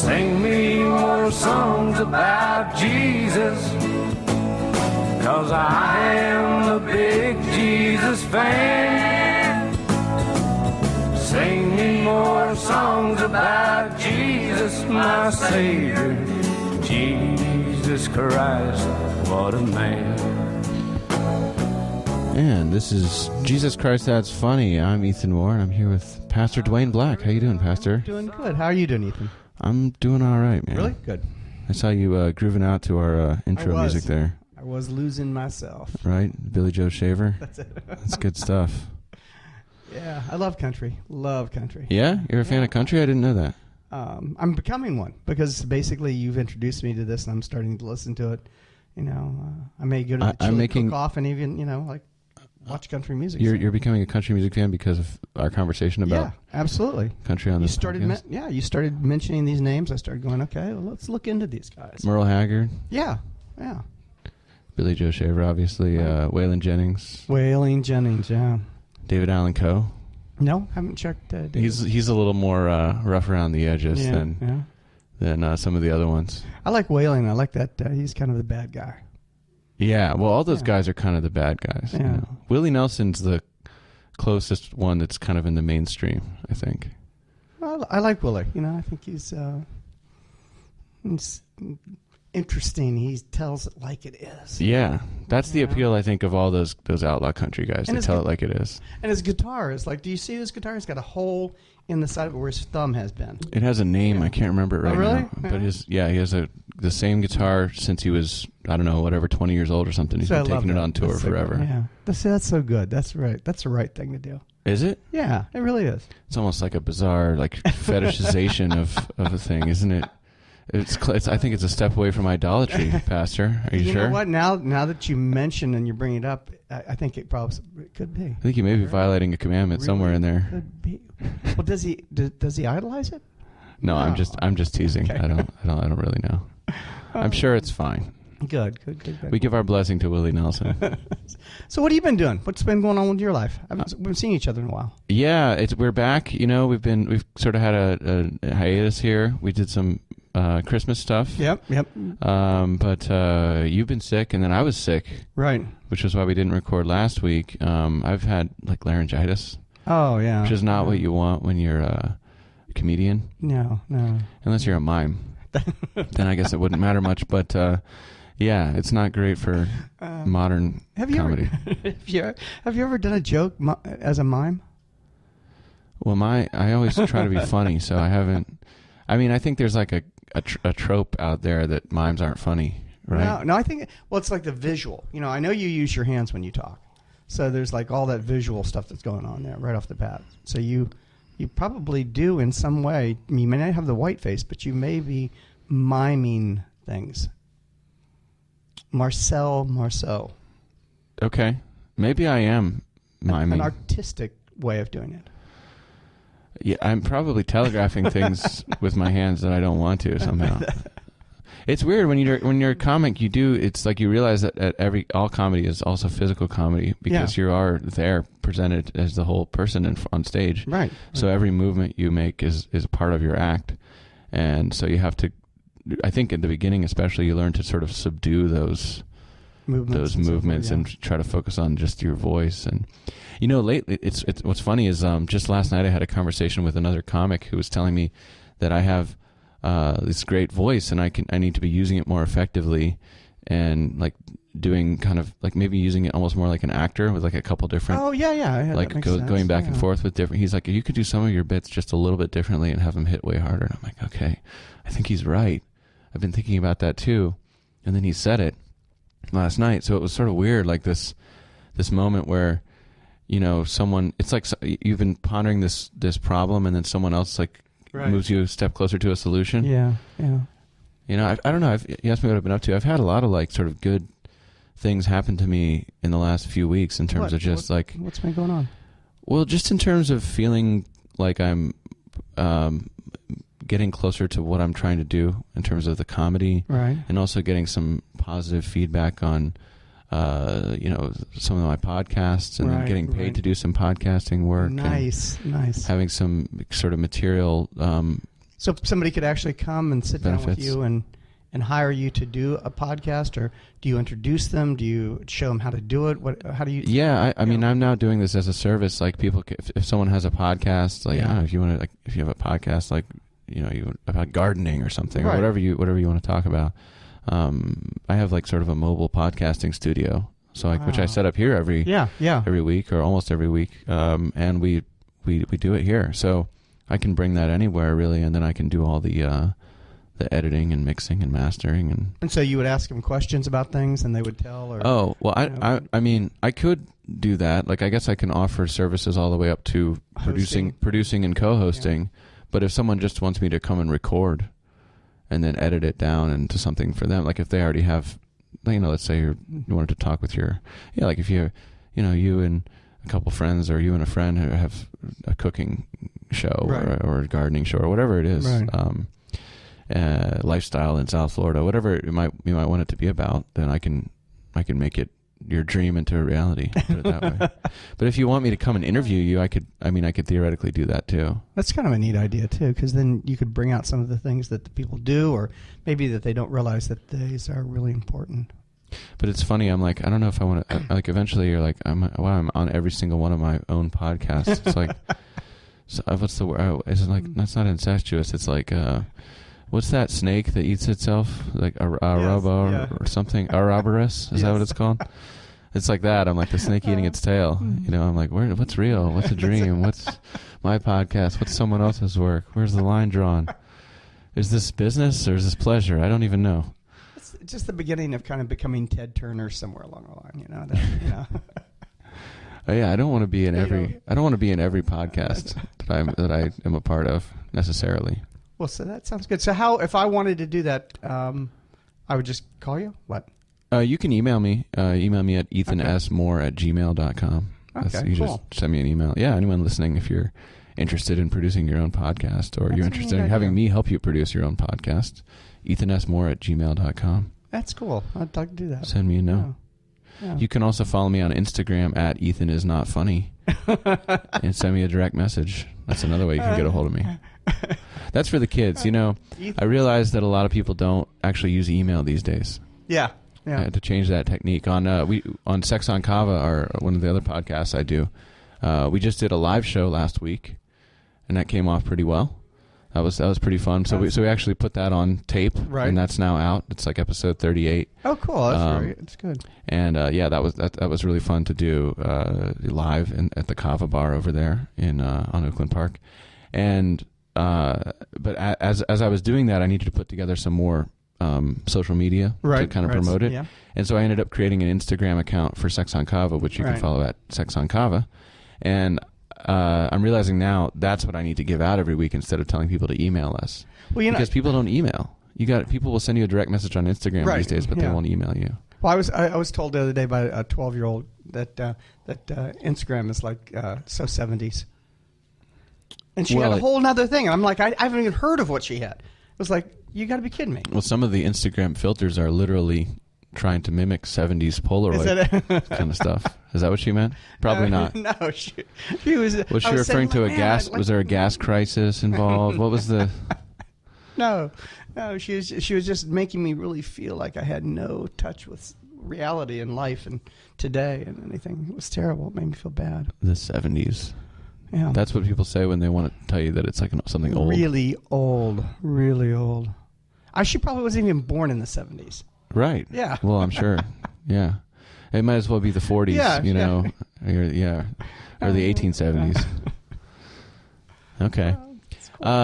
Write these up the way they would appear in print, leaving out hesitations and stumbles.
Sing me more songs about Jesus, 'cause I am a big Jesus fan. Sing me more songs about Jesus, my Savior, Jesus Christ, what a man. And this is Jesus Christ That's Funny. I'm Ethan Moore, and I'm here with Pastor Dwayne Black. How you doing, Pastor? Doing good. How are you doing, Ethan? I'm doing all right, man. Really? Good. I saw you grooving out to our intro music there. I was losing myself. Right? Billy Joe Shaver. That's it. That's good stuff. Yeah, I love country. Love country. Yeah? You're a fan of country? I didn't know that. I'm becoming one because basically you've introduced me to this and I'm starting to listen to it. You know, I may go to the chili cook-off and even, watch country music. You're becoming a country music fan because of our conversation about absolutely country on this podcast? You started mentioning these names. I started going, okay, well, let's look into these guys. Merle Haggard. Yeah. Billy Joe Shaver, obviously. Right. Waylon Jennings. Yeah. David Allan Coe. No, haven't checked. He's a little more rough around the edges than some of the other ones. I like Waylon. I like that. He's kind of the bad guy. Yeah, well, all those guys are kind of the bad guys. Yeah. You know? Willie Nelson's the closest one that's kind of in the mainstream, I think. Well, I like Willie. I think he's interesting. He tells it like it is. Yeah, that's the appeal, I think, of all those outlaw country guys. They tell it like it is. And his guitar is like, do you see his guitar? It's got a hole in the side of it where his thumb has been. It has a name. I can't remember it right really? now. But he has the same guitar since he was, I don't know, 20 years old or something. He's been taking it on tour forever. Yeah, that's so good. That's right. That's the right thing to do. Is it? Yeah, it really is. It's almost like a bizarre fetishization of a thing, isn't it? I think it's a step away from idolatry, Pastor. Are you sure? You know what? Now that you mention and you bring it up, I think it could be. I think you may be violating a commandment somewhere in there. Could be. Well, does he idolize it? No, I'm just teasing. Okay. I don't really know. I'm sure it's fine. Good. We give our blessing to Willie Nelson. So what have you been doing? What's been going on with your life? We've seen each other in a while. Yeah, we're back. We've sort of had a hiatus here. We did some Christmas stuff. Yep. But you've been sick, and then I was sick. Right. Which is why we didn't record last week. I've had laryngitis. Oh, yeah. Which is not what you want when you're a comedian. No. Unless you're a mime. Then I guess it wouldn't matter much. But yeah, it's not great for modern comedy. Have you ever done a joke as a mime? Well, I always try to be funny, so I haven't. I mean, I think there's like a trope out there that mimes aren't funny, right? No, I think it's like the visual. I know you use your hands when you talk, so there's like all that visual stuff that's going on there right off the bat. So you probably do in some way. You may not have the white face, but you may be miming things. Marceau. Okay, maybe I am miming. An artistic way of doing it. Yeah, I'm probably telegraphing things with my hands that I don't want to somehow. It's weird when you're a comic. It's like you realize that all comedy is also physical comedy because you are there presented as the whole person on stage. Right. So every movement you make is a part of your act, and so you have to. I think at the beginning, especially, you learn to sort of subdue those movements and try to focus on just your voice. And lately, it's what's funny is just last night I had a conversation with another comic who was telling me that I have this great voice and I need to be using it more effectively and like doing kind of like maybe using it almost more like an actor with like a couple different like going back and forth with different. He's like, you could do some of your bits just a little bit differently and have them hit way harder. And I'm like, okay, I think he's right. I've been thinking about that too. And then he said it last night. So it was sort of weird, like this moment where, someone, it's like you've been pondering this problem and then someone else like moves you a step closer to a solution. Yeah. I don't know. You asked me what I've been up to. I've had a lot of like sort of good things happen to me in the last few weeks in terms of just like... What's been going on? Well, just in terms of feeling like I'm getting closer to what I'm trying to do in terms of the comedy, right? And also getting some positive feedback on, some of my podcasts, and then getting paid to do some podcasting work. Nice. Having some sort of material So somebody could actually come and sit down with benefits. you and hire you to do a podcast, or do you introduce them? Do you show them how to do it? How do you? Yeah, I mean, I'm now doing this as a service. Like people, if someone has a podcast, like I don't know, if you want to, like if you have a podcast, like about gardening or something, or whatever you want to talk about. I have like sort of a mobile podcasting studio, so like which I set up here every week or almost every week, and we do it here. So I can bring that anywhere really, and then I can do all the editing and mixing and mastering and so you would ask them questions about things and they would tell, or I mean I could do that. Like I guess I can offer services all the way up to producing and co-hosting, but if someone just wants me to come and record and then edit it down into something for them, like if they already have, let's say you wanted to talk with like if you and a couple friends, or you and a friend who have a cooking show or a gardening show or whatever it is, lifestyle in South Florida, whatever you might want it to be about, then I can make it your dream into a reality. Put it that way. But if you want me to come and interview you, I could theoretically do that too. That's kind of a neat idea too, because then you could bring out some of the things that the people do, or maybe that they don't realize that these are really important. But it's funny. I'm like, I don't know if I want to. Like, eventually, you're like, I'm on every single one of my own podcasts. It's like, so, what's the word? It's like that's not incestuous. It's like, what's that snake that eats itself? Like a or something? Ouroboros? Is that what it's called? It's like that. I'm like the snake eating its tail. I'm like, what's real? What's a dream? What's my podcast? What's someone else's work? Where's the line drawn? Is this business or is this pleasure? I don't even know. It's just the beginning of kind of becoming Ted Turner somewhere along the line. Oh, yeah, I don't want to be in every podcast that I am a part of necessarily. Well, so that sounds good. So how, if I wanted to do that, I would just call you? What? You can email me. Email me at ethansmoore@gmail.com. Okay, you cool. just send me an email. Yeah, anyone listening, if you're interested in producing your own podcast, or you're interested in having me help you produce your own podcast, ethansmoore@gmail.com. That's cool. I'd like to do that. Send me a note. Yeah. You can also follow me on Instagram at ethanisnotfunny and send me a direct message. That's another way you can get a hold of me. That's for the kids. I realize that a lot of people don't actually use email these days. Yeah. I had to change that technique. On Sex on Kava, or one of the other podcasts I do, we just did a live show last week, and that came off pretty well. That was pretty fun. So we actually put that on tape, and that's now out. It's like episode 38. Oh, cool! That's good. And that was really fun to do live at the Kava bar over there on Oakland Park. And but as I was doing that, I needed to put together some more social media to kind of promote it. Yeah. And so I ended up creating an Instagram account for Sex on Kava, which you can follow at Sex on Kava. And I'm realizing now that's what I need to give out every week instead of telling people to email us. Well, because people don't email. People will send you a direct message on Instagram these days, but they won't email you. Well, I was told the other day by a 12-year-old that Instagram is like so 70s, and she had a whole nother thing. I'm like, I haven't even heard of what she had. It was like, you got to be kidding me. Well, some of the Instagram filters are literally trying to mimic 70s Polaroid kind of stuff. Is that what she meant? Probably not. No, she was. Was she referring to a gas? Was there a gas crisis involved? What was the? No, she was just making me really feel like I had no touch with reality and life and today and anything. It was terrible. It made me feel bad. The 70s. Yeah. That's what people say when they want to tell you that it's like something old. Really old. Really old. She probably wasn't even born in the 70s. Right. Yeah. Well, I'm sure. Yeah. It might as well be the 40s, or the 1870s. Okay. Cool.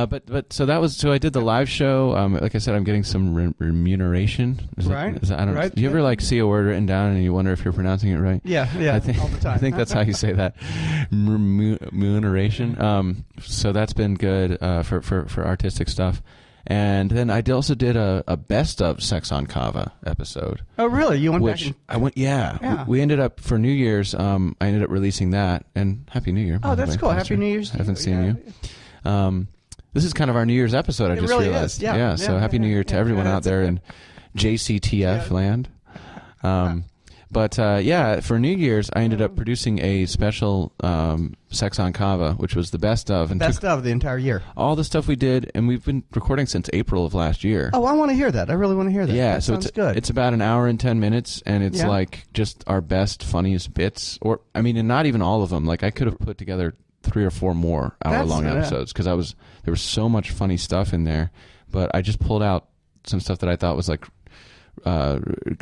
But so I did the live show. Like I said, I'm getting some remuneration. Right. Do you ever see a word written down and you wonder if you're pronouncing it right? Yeah, all the time. I think that's how you say that. Remuneration. So that's been good for artistic stuff. And then I also did a best of Sex on Kava episode. Oh, really? You went back? I went, yeah. We ended up, for New Year's, I ended up releasing that. And Happy New Year. Oh, that's cool. Happy New Year's. I haven't seen you. This is kind of our New Year's episode, I just really realized. Is. Yeah. So Happy New Year to everyone out there in JCTF land. But for New Year's, I ended up producing a special Sex on Kava, which was the best of. And best of the entire year. All the stuff we did, and we've been recording since April of last year. Oh, I want to hear that. I really want to hear that. Yeah, that so sounds good. It's about an hour and 10 minutes, and it's like just our best, funniest bits. Or I mean, and not even all of them. Like I could have put together 3 or 4 more hour-long episodes because there was so much funny stuff in there. But I just pulled out some stuff that I thought was like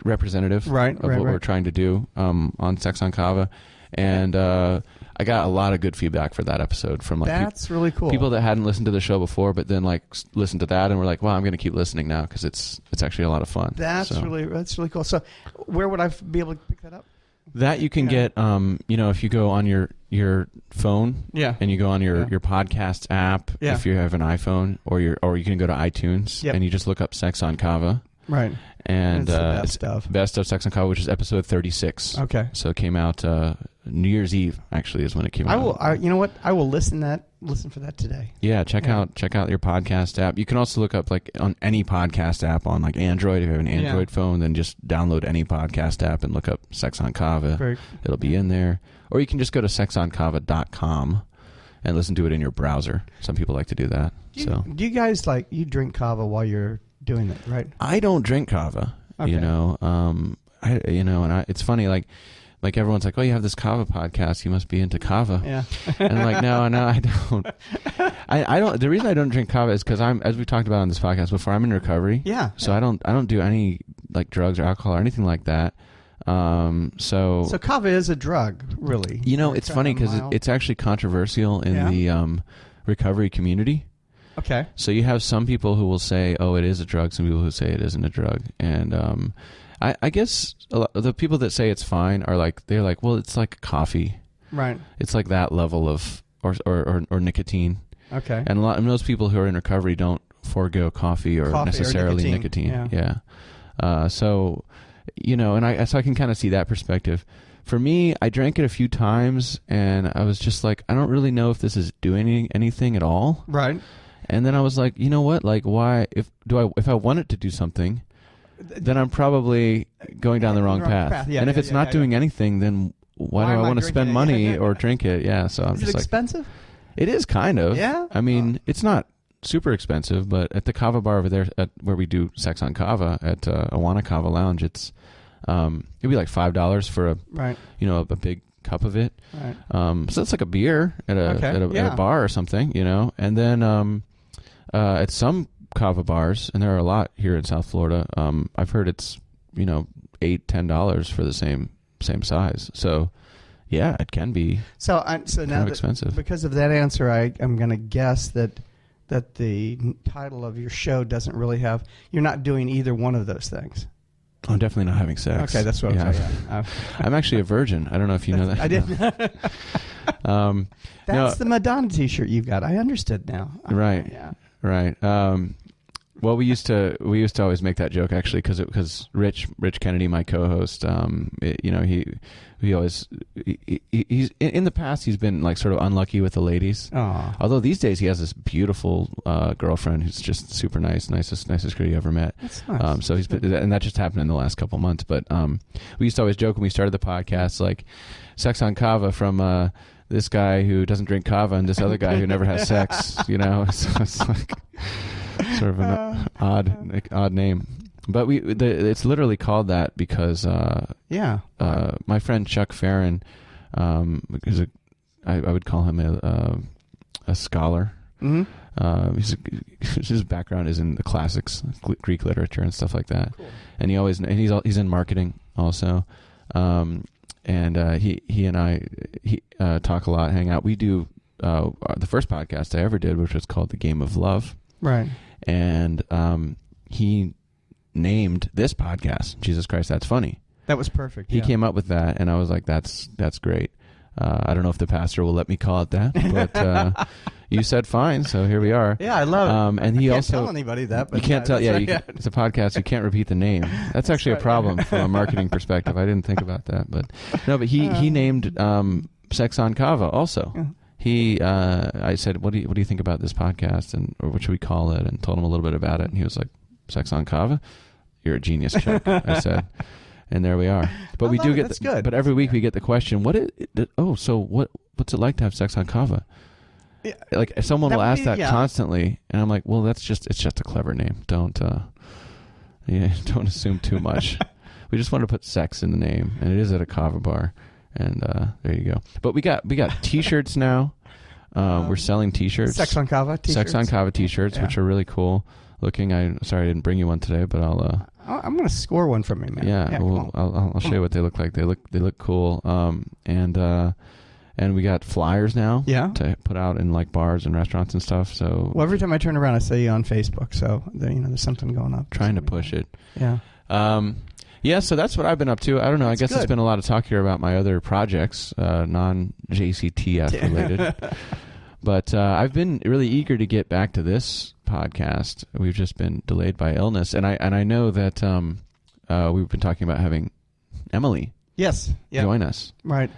representative of what we're trying to do on Sex on Kava. And I got a lot of good feedback for that episode from like that's really cool. People that hadn't listened to the show before, but then like listened to that and were like, "Wow, I'm going to keep listening now because it's actually a lot of fun." That's really cool. So, where would I be able to pick that up? That you can get, if you go on your phone, and you go on your podcast app, if you have an iPhone, or you can go to iTunes and you just look up Sex on Kava. Right. And it's Best of Sex on Kava, which is episode 36. Okay. So it came out New Year's Eve, actually, is when it came out. You know what? I will listen for that today. Yeah, check out your podcast app. You can also look up like on any podcast app on like Android. If you have an Android phone, then just download any podcast app and look up Sex on Kava. It'll be in there. Or you can just go to sexonkava.com and listen to it in your browser. Some people like to do that. Do you guys you drink kava while you're doing it, right? I don't drink kava. Okay. It's funny, like everyone's like, "Oh, you have this kava podcast. You must be into kava." Yeah. And I'm like, no, I don't. I don't. The reason I don't drink kava is because as we talked about on this podcast before, I'm in recovery. Yeah. So I don't do any like drugs or alcohol or anything like that. So kava is a drug, really. It's funny because it's actually controversial in the recovery community. Okay. So you have some people who will say, "Oh, it is a drug." Some people who say it isn't a drug, and I guess the people that say it's fine are they're like, well, it's like coffee, right? It's like that level of or nicotine. Okay. And most people who are in recovery don't forego coffee or necessarily nicotine. Yeah. So I can kind of see that perspective. For me, I drank it a few times, and I was just like, I don't really know if this is doing anything at all. Right. And then I was like, you know what? Like, why? If I want it to do something, then I'm probably going down the wrong path. Yeah, and if it's not doing anything, then why do I want to spend money or drink it? Yeah. So I'm just like, expensive? It is kind of. Yeah. I mean, it's not super expensive, but at the Kava bar over there, where we do Sex on Kava at Awana Kava Lounge, it'd be like $5 for a big cup of it. Right. So it's like a beer at a bar or something, And then at some kava bars, and there are a lot here in South Florida, I've heard it's $8-10 for the same size. So yeah, it can be so now expensive. Because of that answer, I'm going to guess that the title of your show doesn't really have, you're not doing either one of those things. I'm definitely not having sex. Okay, that's what I'm saying. I'm actually a virgin. I don't know if you know that. I didn't. That's the Madonna T-shirt you've got. I understood now. Right. Yeah. Right. Well, we used to always make that joke actually because Rich Kennedy, my co-host, he's in the past he's been like sort of unlucky with the ladies. Aww. Although these days he has this beautiful girlfriend who's just super nice, nicest girl you ever met. That's nice. So he's been, and that just happened in the last couple months. But we used to always joke when we started the podcast, like Sex on Kava from this guy who doesn't drink kava and this other guy who never has sex. So it's like sort of an odd name. But it's literally called that because my friend Chuck Farron, I would call him a scholar. Mm-hmm. His background is in the classics, Greek literature and stuff like that. Cool. And he's in marketing also. And he and I talk a lot, hang out. We do the first podcast I ever did, which was called The Game of Love. Right. And he named this podcast Jesus Christ That's Funny. That was perfect. He came up with that, and I was like, that's great. I don't know if the pastor will let me call it that, but you said fine, so here we are. Yeah, I love it. And he I can't also tell anybody that, but you can't tell. Yeah, it's a podcast. You can't repeat the name. That's actually a problem from a marketing perspective. I didn't think about that, but he named Sex on Kava also. Yeah. I said, what do you think about this podcast, or what should we call it? And told him a little bit about it, and he was like, Sex on Kava? You're a genius, Chuck, I said. And there we are. But we do get. That's good. But every week we get the question: so what's it like to have sex on kava? Yeah, like someone will ask that constantly, and I'm like, well, it's just a clever name. Don't assume too much. We just want to put sex in the name, and it is at a kava bar, and there you go. But we got T-shirts now. We're selling T-shirts. Sex on kava T-shirts. Sex on kava T-shirts, which are really cool looking. Sorry I didn't bring you one today, but I'm gonna score one from you, man. Yeah, I'll show you what they look like. They look cool. And we got flyers now to put out in like bars and restaurants and stuff. So every time I turn around, I see you on Facebook. So there's something going on. Trying to push it. Yeah. So that's what I've been up to. I don't know. I guess it's been a lot of talk here about my other projects, non-JCTF related. But I've been really eager to get back to this podcast. We've just been delayed by illness, and I know that we've been talking about having Emily join us. Right.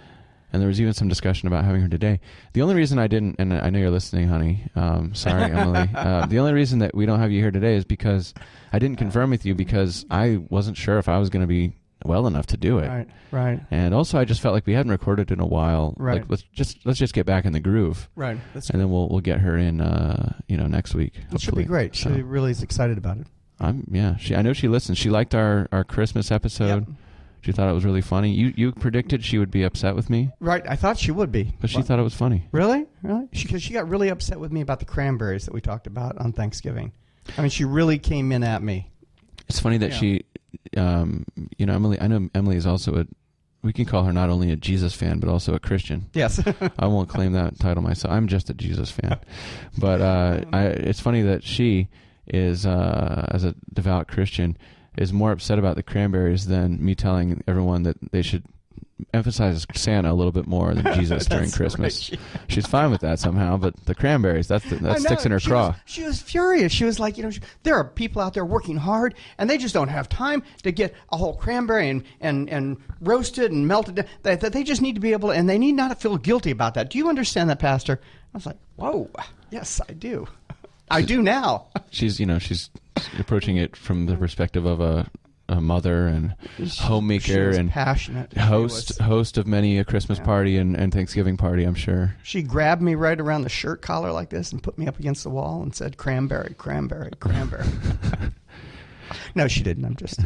And there was even some discussion about having her today. The only reason I didn't, and I know you're listening, honey. Sorry, Emily. The only reason that we don't have you here today is because I didn't confirm with you because I wasn't sure if I was going to be well enough to do it. Right. And also, I just felt like we hadn't recorded in a while. Right. Like let's just get back in the groove. Right. And then we'll get her in, next week. It should be great. She really is excited about it. I know she listens. She liked our Christmas episode. Yep. She thought it was really funny. You predicted she would be upset with me. Right. I thought she would be. But she thought it was funny. Really? Because she got really upset with me about the cranberries that we talked about on Thanksgiving. I mean, she really came in at me. It's funny that she, Emily, I know Emily is also we can call her not only a Jesus fan, but also a Christian. Yes. I won't claim that title myself. I'm just a Jesus fan. But it's funny that she is, as a devout Christian, is more upset about the cranberries than me telling everyone that they should emphasize Santa a little bit more than Jesus during Christmas. Right. She's fine with that somehow, but the cranberries, that sticks in her craw. She was furious. She was like, there are people out there working hard, and they just don't have time to get a whole cranberry and roasted and melted. That they just need to be able to, and they need not to feel guilty about that. Do you understand that, Pastor? I was like, whoa, yes, I do. I do now. She's approaching it from the perspective of a mother and homemaker and passionate host of many a Christmas party and Thanksgiving party, I'm sure. She grabbed me right around the shirt collar like this and put me up against the wall and said, cranberry, cranberry, cranberry. No, she didn't. I'm just...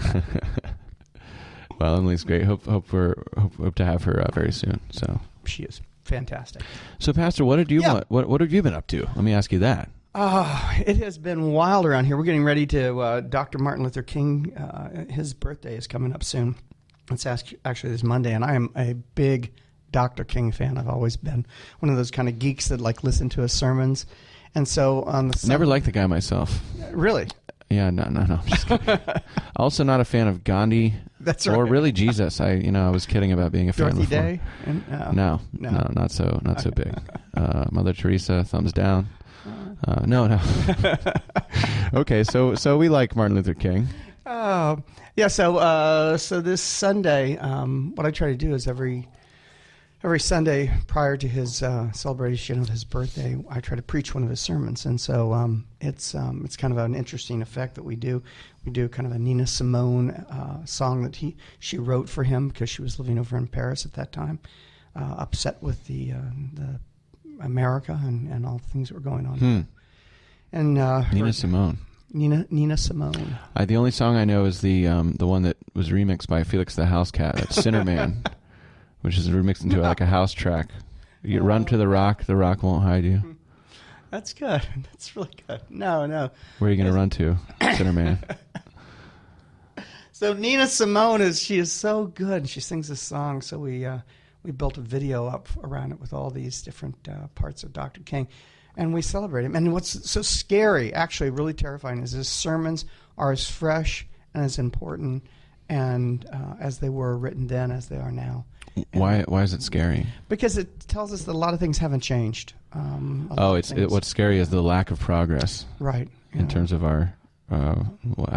Well, Emily's great. Hope to have her very soon. So she is fantastic. So, Pastor, what have you been up to? Let me ask you that. It has been wild around here. We're getting ready to Dr. Martin Luther King. His birthday is coming up soon. It's actually this Monday, and I am a big Dr. King fan. I've always been one of those kind of geeks that like listen to his sermons. And so on the never liked the guy myself. Really? Yeah, no. I'm just kidding. Also, not a fan of Gandhi. That's right. Or really Jesus. I was kidding about being a fan. Dorothy before. Day? No, not so big. Mother Teresa, thumbs down. No. Okay, so we like Martin Luther King. Yeah. So this Sunday, what I try to do is every Sunday prior to his celebration of his birthday, I try to preach one of his sermons, and so it's kind of an interesting effect that we do. We do kind of a Nina Simone song that she wrote for him because she was living over in Paris at that time, upset with the America and all the things that were going on. And Nina Simone. Nina Simone. The only song I know is the one that was remixed by Felix the House Cat, that's Sinner Man, which is remixed into like a house track. You run to the rock won't hide you. That's good. That's really good. No. Where are you going to run to, Sinner Man? So Nina Simone she is so good. She sings this song. So we built a video up around it with all these different parts of Dr. King. And we celebrate him. And what's so scary, actually really terrifying, is his sermons are as fresh and as important and as they were written then as they are now. Why is it scary? Because it tells us that a lot of things haven't changed. What's scary is the lack of progress. Right. In terms of our, I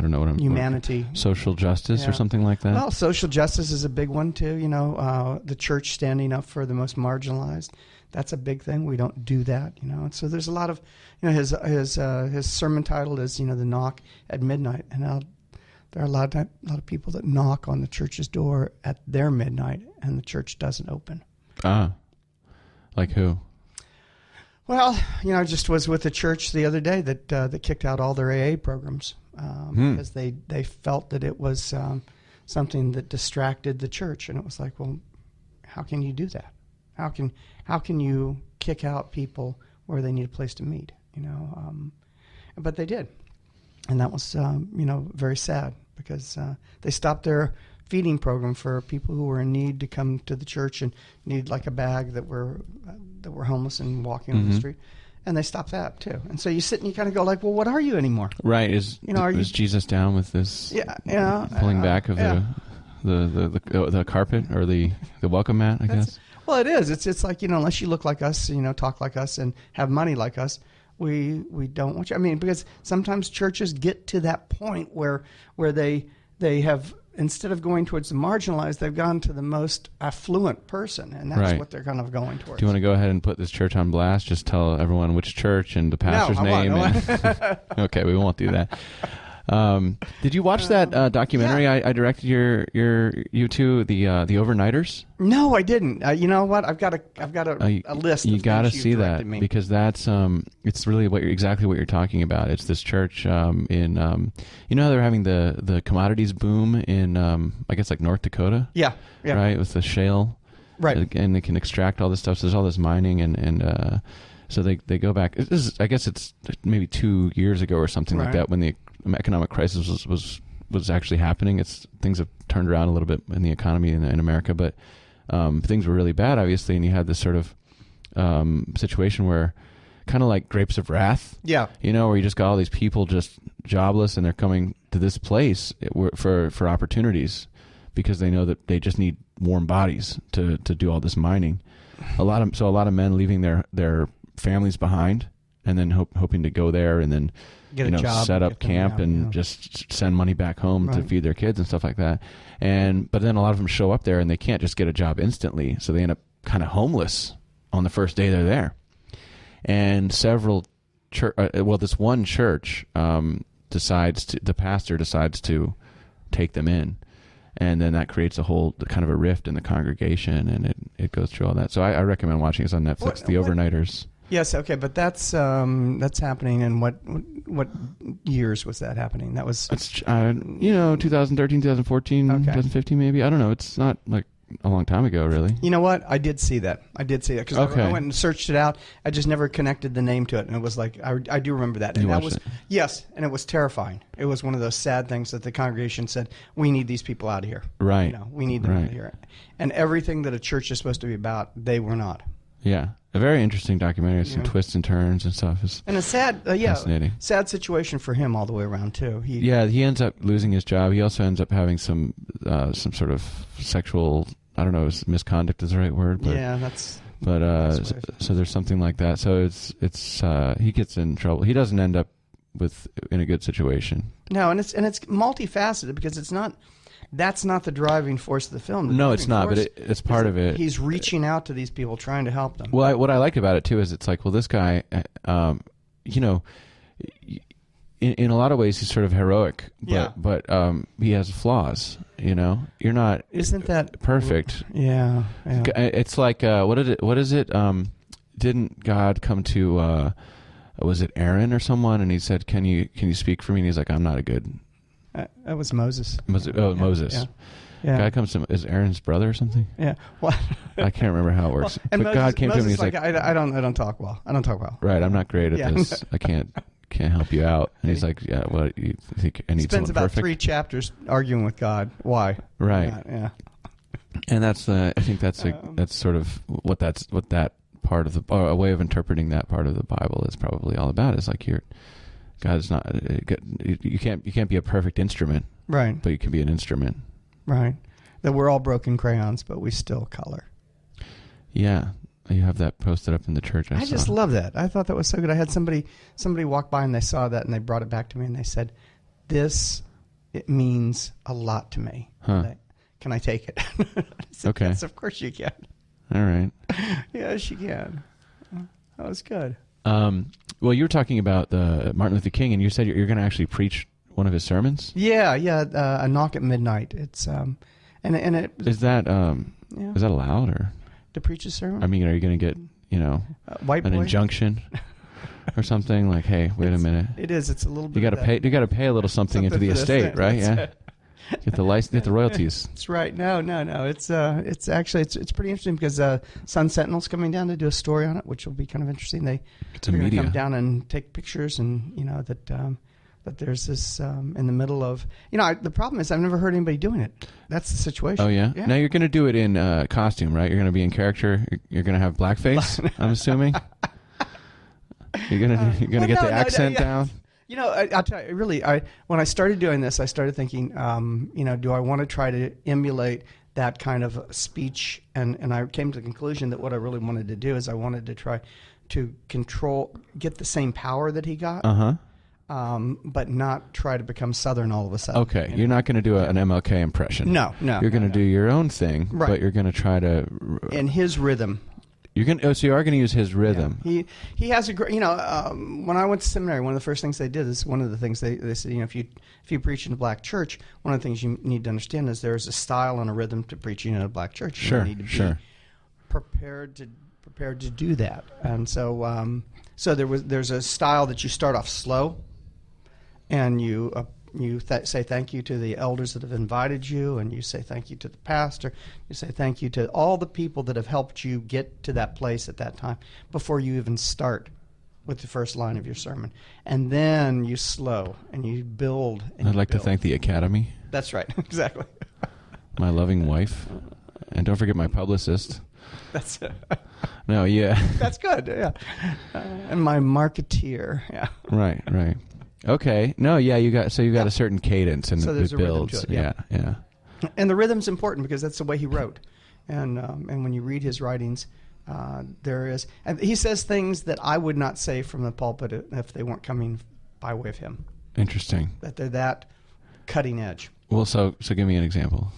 don't know what I'm... Humanity. Social justice or something like that? Well, social justice is a big one, too. The church standing up for the most marginalized. That's a big thing. We don't do that, And so there's a lot of, his sermon title is, The Knock at Midnight. And there are a lot of people that knock on the church's door at their midnight, and the church doesn't open. Ah, like who? Well, I just was with a church the other day that kicked out all their AA programs because they felt that it was something that distracted the church, and it was like, well, how can you do that? How can you kick out people where they need a place to meet? But they did, and that was very sad because they stopped their feeding program for people who were in need to come to the church and need like a bag that were homeless and walking on the street, and they stopped that too. And so you sit and you kind of go like, well, what are you anymore? Right? Is Jesus down with this? Pulling back of the carpet or the welcome mat? I guess. Well, it is. It's like unless you look like us, talk like us, and have money like us, we don't want you. I mean, because sometimes churches get to that point where they have, instead of going towards the marginalized, they've gone to the most affluent person, and that's what they're kind of going towards. Do you want to go ahead and put this church on blast? Just tell everyone which church and the pastor's name. Okay, we won't do that. Did you watch that documentary? Yeah. I directed you to the Overnighters? No, I didn't. You know what? I've got a list. You got to see that because that's it's really exactly what you're talking about. It's this church in how they're having the commodities boom in I guess like North Dakota. Yeah. Right, with the shale. Right. And they can extract all this stuff. So there's all this mining and so they go back. I guess it's maybe 2 years ago or something like that when the economic crisis was actually happening. Things have turned around a little bit in the economy in America, but things were really bad, obviously, and you had this sort of situation where kind of like grapes of wrath, where you just got all these people just jobless, and they're coming to this place for opportunities because they know that they just need warm bodies to do all this mining. A lot of men leaving their families behind and then hoping to go there and then get a job, set up camp and just send money back home to feed their kids and stuff like that. But then a lot of them show up there and they can't just get a job instantly, so they end up kind of homeless on the first day they're there. And this one church the pastor decides to take them in, and then that creates kind of a rift in the congregation, and it goes through all that. So I recommend watching it. It's on Netflix. The Overnighters. Yes, okay, but that's happening in what years was that happening? That was 2013, 2014, 2015 maybe. I don't know. It's not like a long time ago, really. You know what? I did see that because I went and searched it out. I just never connected the name to it, and it was like I do remember that. And yes, and it was terrifying. It was one of those sad things that the congregation said, "We need these people out of here." Right. We need them out of here. And everything that a church is supposed to be about, they were not. Yeah. A very interesting documentary. Some twists and turns and stuff. And a fascinating. Sad situation for him all the way around too. He ends up losing his job. He also ends up having some sort of sexual, I don't know if misconduct is the right word, but so there's something like that. So it's he gets in trouble. He doesn't end up in a good situation. No, and it's multifaceted because it's not. That's not the driving force of the film. No, it's not, but it's part of it. He's reaching out to these people, trying to help them. Well, what I like about it, too, is it's like, well, this guy, in a lot of ways, he's sort of heroic, but he has flaws, You're not... Isn't that... Perfect. Yeah. It's like, what is it? Didn't God come to, was it Aaron or someone, and he said, can you speak for me? And he's like, I'm not a good... That was Moses. Moses. Yeah. God comes to is Aaron's brother or something. Yeah. Well, I can't remember how it works. But Moses, God came to him and he's like, I don't talk well. I don't talk well. Right. I'm not great at this. I can't help you out. And he's like, yeah. Well, you think I need spends about perfect? 3 chapters arguing with God. Why? Right. Yeah. And I think that's sort of what that part of a way of interpreting that part of the Bible is probably all about. Is like God's not. You can't be a perfect instrument, right? But you can be an instrument, right? That we're all broken crayons, but we still color. Yeah, you have that posted up in the church. I just love that. I thought that was so good. I had somebody walk by and they saw that and they brought it back to me and they said, it means a lot to me. Huh. Can I take it? I said, okay. Yes, of course you can. All right. Yes, you can. That was good. Well, you were talking about the Martin Luther King, and you said you're going to actually preach one of his sermons? Yeah, A Knock at Midnight. It's and it is that is that allowed or to preach a sermon? I mean, are you going to get an injunction or something like, hey, wait a minute? It is. It's a little bit. You got to pay a little something into the estate, right? Yeah. Get the license, get the royalties. That's right. No. It's actually it's pretty interesting because Sun Sentinel's coming down to do a story on it, which will be kind of interesting. They're going to come down and take pictures, and that there's this in the middle of the problem is I've never heard anybody doing it. That's the situation. Oh yeah. Now you're going to do it in costume, right? You're going to be in character. You're going to have blackface. I'm assuming. You're gonna get the accent down. I'll tell you, really, when I started doing this, I started thinking, do I want to try to emulate that kind of speech? And I came to the conclusion that what I really wanted to do is I wanted to try to get the same power that he got, but not try to become Southern all of a sudden. Okay, you're not going to do an MLK impression. No. You're going to do your own thing, right. But you're going to try to in his rhythm. So you are going to use his rhythm. Yeah. He has a great. When I went to seminary, one of the first things they did is one of the things they said. If you preach in a black church, one of the things you need to understand is there's a style and a rhythm to preaching in a black church. Sure, you need to be prepared to do that. And so there's a style that you start off slow, and you say thank you to the elders that have invited you, and you say thank you to the pastor. You say thank you to all the people that have helped you get to that place at that time before you even start with the first line of your sermon. And then you slow and you build. I'd like to thank the Academy. That's right, exactly. My loving wife. And don't forget my publicist. That's it. No, yeah. That's good, yeah. And my marketeer, yeah. Right. Okay. No, yeah, you got a certain cadence and it builds. Yeah. And the rhythm's important because that's the way he wrote. And when you read his writings, there is, and he says things that I would not say from the pulpit if they weren't coming by way of him. Interesting. That they're that cutting edge. Well, so give me an example.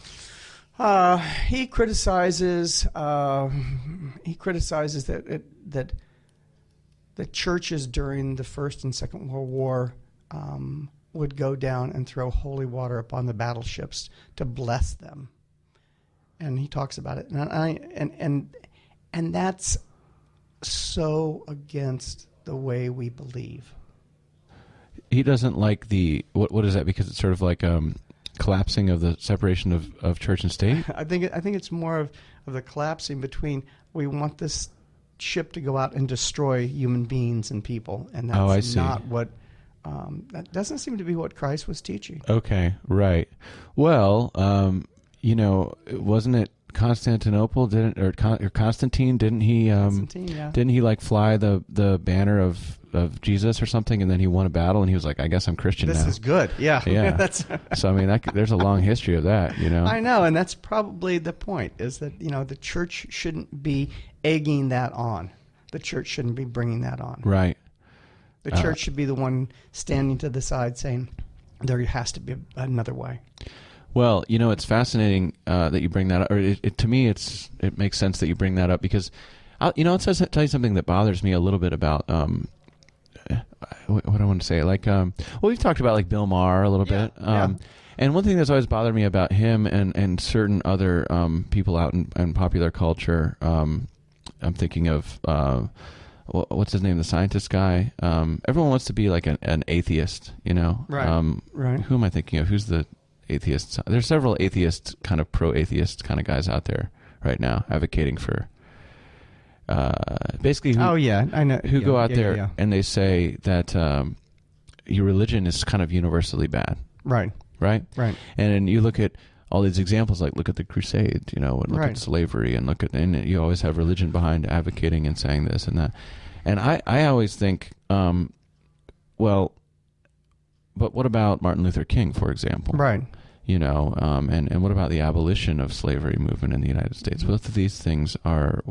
He criticizes that the churches during the First and Second World War would go down and throw holy water upon the battleships to bless them, and he talks about it, and that's so against the way we believe. He doesn't like the what is that? Because it's sort of like collapsing of the separation of church and state. I think it's more of the collapsing between we want this ship to go out and destroy human beings and people, and that's not what. That doesn't seem to be what Christ was teaching. Okay, right. Well, wasn't it Constantinople? Constantine? Didn't he? Constantine, yeah. Didn't he fly the banner of Jesus or something, and then he won a battle, and he was like, "I guess I'm Christian now." This is good. Yeah. Yeah. So I mean, there's a long history of that. I know, and that's probably the point: is that the church shouldn't be egging that on. The church shouldn't be bringing that on. Right. The church should be the one standing to the side saying, there has to be another way. Well, it's fascinating that you bring that up. Or to me, it makes sense that you bring that up because, I'll tell you something that bothers me a little bit about what I want to say. We've talked about Bill Maher a little bit. And one thing that's always bothered me about him and certain other people out in popular culture, I'm thinking of... what's his name? The scientist guy. Everyone wants to be like an atheist, Right. Right. Who am I thinking of? Who's the atheist? There's several atheist, kind of pro-atheist kind of guys out there right now advocating for, basically. I know. Who go out there and they say that your religion is kind of universally bad. Right. Right. Right. And then you look at all these examples, look at the Crusades, and look at slavery, and and you always have religion behind advocating and saying this and that. And I always think, well, but what about Martin Luther King, for example? Right. And what about the abolition of slavery movement in the United States? Both of these things were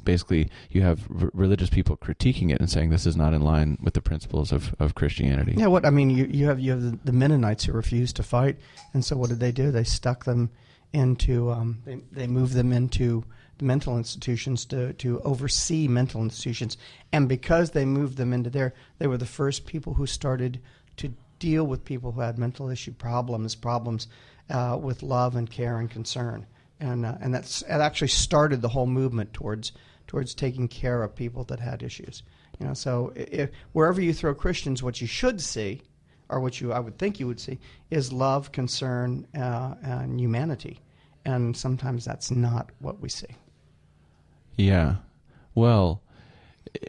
basically you have religious people critiquing it and saying this is not in line with the principles of Christianity. Yeah, you have the Mennonites who refused to fight, and so what did they do? They stuck them into they moved them into the mental institutions to oversee mental institutions, and because they moved them into there, they were the first people who started deal with people who had mental issue problems with love and care and concern. And it actually started the whole movement towards taking care of people that had issues. So wherever you throw Christians, what you should see, or I would think you would see, is love, concern, and humanity. And sometimes that's not what we see. Yeah. Well,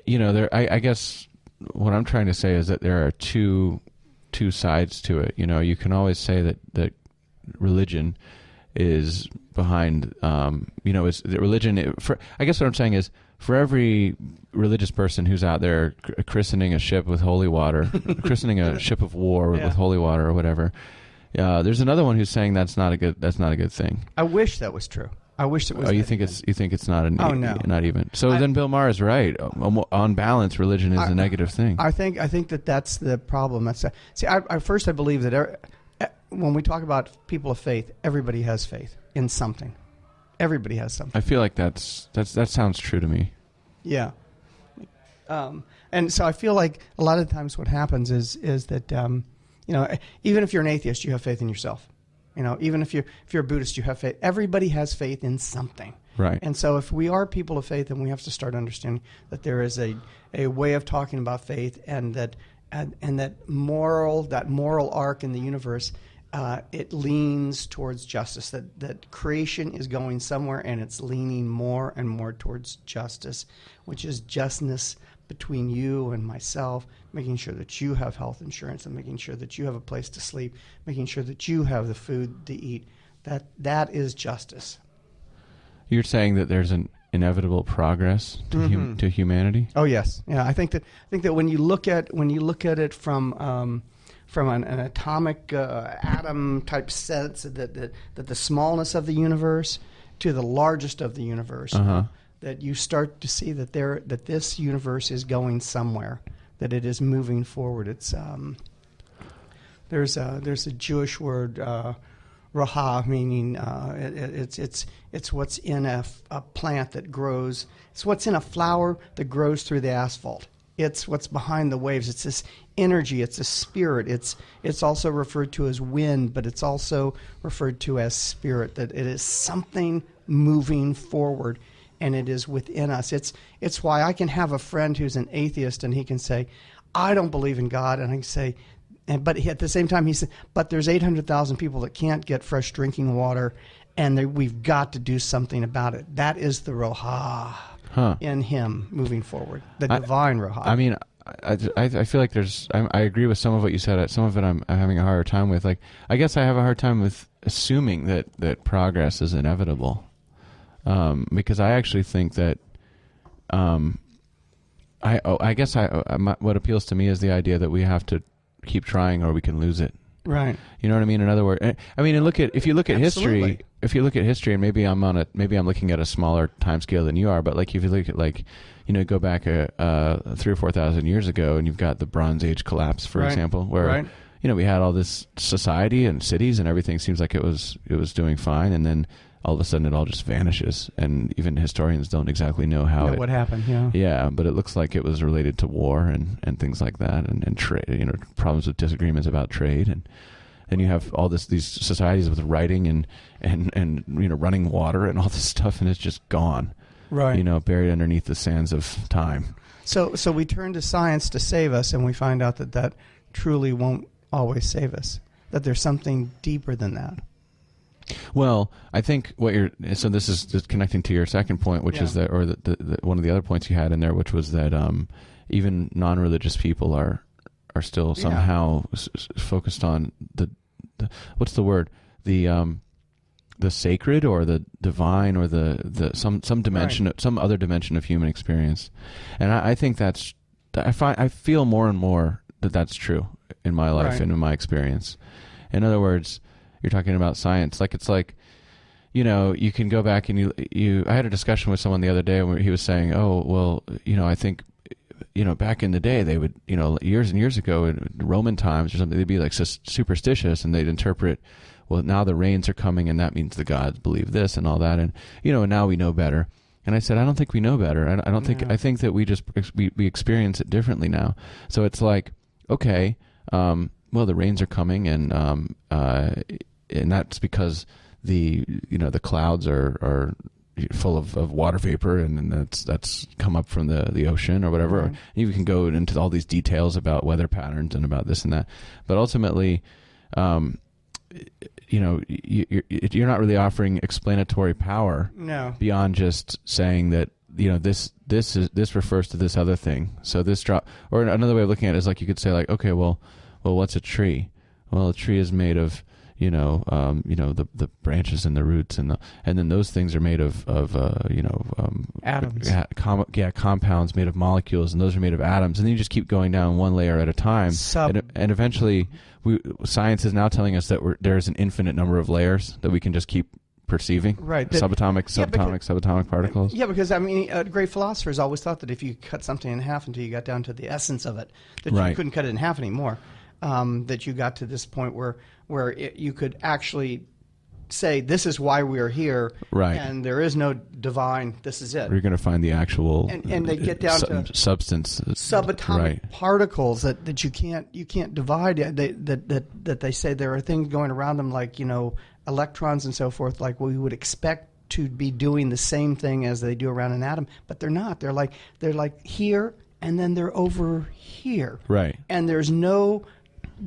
I guess what I'm trying to say is that there are two sides to it. You can always say that religion is behind, is the religion. I guess what I'm saying is, for every religious person who's out there christening a ship with holy water, christening a ship of war with holy water or whatever, there's another one who's saying that's not a good thing. I wish that was true. I wish it was. Oh, you think it's not no, not even. So then Bill Maher is right. On balance, religion is a negative thing. I think that's the problem. I believe that when we talk about people of faith, everybody has faith in something. Everybody has something. I feel like that sounds true to me. Yeah. And so I feel like a lot of times what happens is that even if you're an atheist, you have faith in yourself. Even if you're a Buddhist, you have faith. Everybody has faith in something. Right. And so if we are people of faith, then we have to start understanding that there is a way of talking about faith, and that moral arc in the universe, it leans towards justice, that creation is going somewhere, and it's leaning more and more towards justice, which is justness between you and myself, making sure that you have health insurance, and making sure that you have a place to sleep, making sure that you have the food to eat. That is justice. You're saying that there's an inevitable progress to humanity? Oh yes, yeah. I think that when you look at it from an atomic atom type sense, that the smallness of the universe to the largest of the universe, that you start to see that this universe is going somewhere, that it is moving forward. It's there's a Jewish word, raha, meaning it's what's in a plant that grows. It's what's in a flower that grows through the asphalt. It's what's behind the waves. It's this energy. It's a spirit. It's also referred to as wind, but it's also referred to as spirit, that it is something moving forward, and it is within us. It's why I can have a friend who's an atheist, and he can say, I don't believe in God, and I can say, but at the same time he said, but there's 800,000 people that can't get fresh drinking water, and we've got to do something about it. That is the roha in him moving forward, the divine roha. I mean, I feel like I agree with some of what you said. Some of it I'm having a harder time with. Like, I guess I have a hard time with assuming that progress is inevitable, because I actually think that what appeals to me is the idea that we have to keep trying or we can lose it. Right. You know what I mean? In other words, if you look at history, and maybe I'm looking at a smaller time scale than you are, but like if you look at go back 3,000 or 4,000 years ago, and you've got the Bronze Age collapse, for example, where we had all this society and cities and everything seems like it was doing fine, and then all of a sudden it all just vanishes, and even historians don't exactly know what happened. Yeah, but it looks like it was related to war and things like that, and trade, problems with disagreements about trade, and then you have all these societies with writing and running water and all this stuff, and it's just gone, right? Buried underneath the sands of time. So we turn to science to save us, and we find out that truly won't always save us. That there's something deeper than that. Well, I think so this is just connecting to your second point, which is that, or the one of the other points you had in there, which was that even non-religious people are still somehow focused on the what's the word, the sacred or the divine or the some dimension, some other dimension of human experience, and I think I feel more and more that's true in my life and in my experience. In other words, you're talking about science, you can go back and I had a discussion with someone the other day where he was saying, I think, back in the day they would, years and years ago in Roman times or something, they'd be like superstitious, and they'd interpret, well, now the rains are coming and that means the gods believe this and all that. And, and now we know better. And I said, I don't think we know better. I don't think, I think that we experience it differently now. So it's like, okay, well, the rains are coming, and that's because the clouds are full of water vapor, and that's come up from the ocean or whatever. Right. Or you can go into all these details about weather patterns and about this and that, but ultimately, you're not really offering explanatory power. No. Beyond just saying that this refers to this other thing. So this drop, or another way of looking at it is like you could say like, okay, well, what's a tree? Well, a tree is made of the branches and the roots and then those things are made of atoms. Compounds made of molecules, and those are made of atoms, and then you just keep going down one layer at a time, and eventually science is now telling us that there's an infinite number of layers that we can just keep perceiving. Right. Subatomic particles. Yeah, because great philosophers always thought that if you cut something in half until you got down to the essence of it, that you couldn't cut it in half anymore. That you got to this point where you could actually say, this is why we are here, right? And there is no divine. This is it. We're going to find the actual and they get down to substance, subatomic particles that you can't divide. That they say there are things going around them like electrons and so forth, like we would expect to be doing the same thing as they do around an atom, but they're not. They're like here, and then they're over here, right? And there's no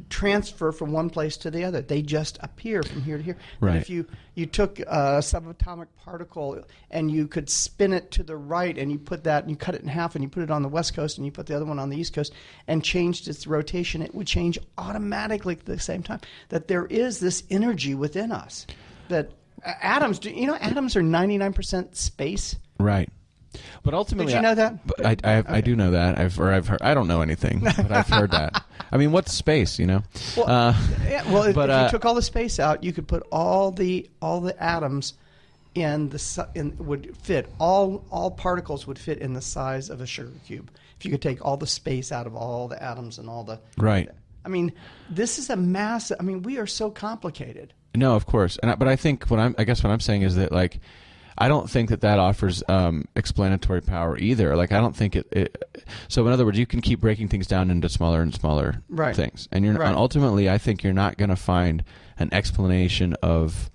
transfer from one place to the other. They just appear from here to here. Right. And if you took a subatomic particle and you could spin it to the right, and you put that and you cut it in half and you put it on the west coast and you put the other one on the east coast and changed its rotation, it would change automatically at the same time. That there is this energy within us. That atoms, atoms are 99% space. Right. But ultimately, did you know that? I do know that. I've heard. I don't know anything, but I've heard that. I mean, what's space? Well, if you took all the space out, you could put all the atoms would fit. All particles would fit in the size of a sugar cube. If you could take all the space out of all the atoms and all the right. I mean, this is a massive. I mean, we are so complicated. No, of course, but I think what I'm saying is that like. I don't think that offers explanatory power either. Like, I don't think it. So, in other words, you can keep breaking things down into smaller and smaller things, and and ultimately, I think you're not going to find an explanation of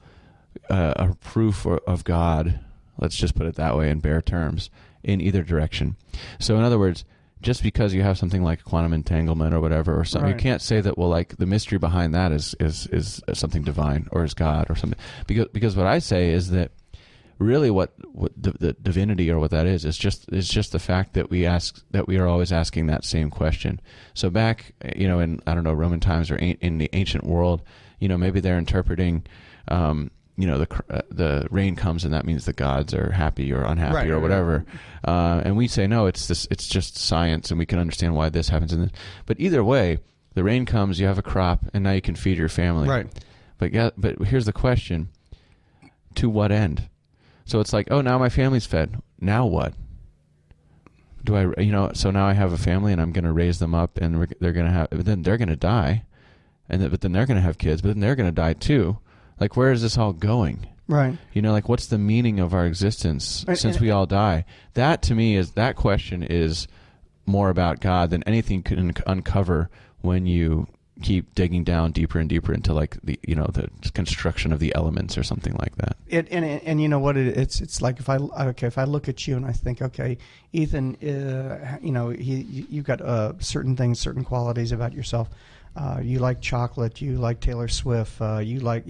a proof of God. Let's just put it that way in bare terms, in either direction. So, in other words, just because you have something like quantum entanglement or whatever, or something, you can't say that. Well, like the mystery behind that is something divine or is God or something. Because what I say is that. Really, what the divinity or what that is just the fact that we are always asking that same question. So back, in Roman times or in the ancient world, maybe they're interpreting, the rain comes and that means the gods are happy or unhappy or whatever, and we say no, it's just science and we can understand why this happens. But either way, the rain comes, you have a crop, and now you can feed your family. Right. But here's the question: to what end? So it's like, oh, now my family's fed. Now what? Do I, so now I have a family and I'm going to raise them up and they're going to have, but then they're going to die. But then they're going to have kids, but then they're going to die too. Like, where is this all going? Right. Like, what's the meaning of our existence since we all die? That, to me, that question is more about God than anything you can uncover when you keep digging down deeper and deeper into like the construction of the elements or something like that. And you know what it's like if I look at you and I think, okay, Ethan, you've got certain things, certain qualities about yourself. You like chocolate. You like Taylor Swift. You like,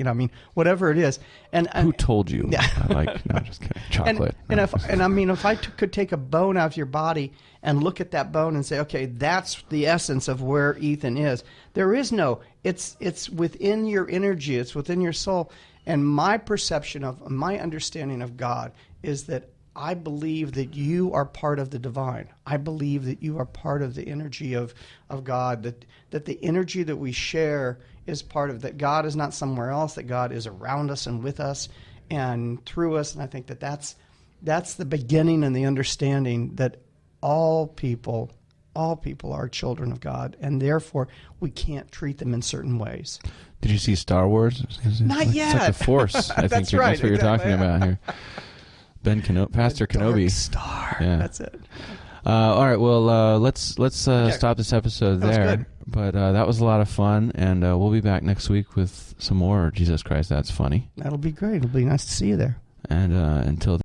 whatever it is. And who told you? I like, no, just kidding. Chocolate. If I could take a bone out of your body and look at that bone and say, okay, that's the essence of where Ethan is. There is no. It's within your energy. It's within your soul. And my perception of, my understanding of God is that I believe that you are part of the divine. I believe that you are part of the energy of God, that the energy that we share is part of that. God is not somewhere else, that God is around us and with us and through us. And I think that's the beginning and the understanding that all people are children of God, and therefore we can't treat them in certain ways. Did you see Star Wars? Not yet. It's like a force. I think That's right. That's what you're talking about here. Pastor Kenobi. Star. Yeah. That's it. All right. Well, let's stop this episode there. But that was a lot of fun, and we'll be back next week with some more Jesus Christ That's Funny. That'll be great. It'll be nice to see you there. And until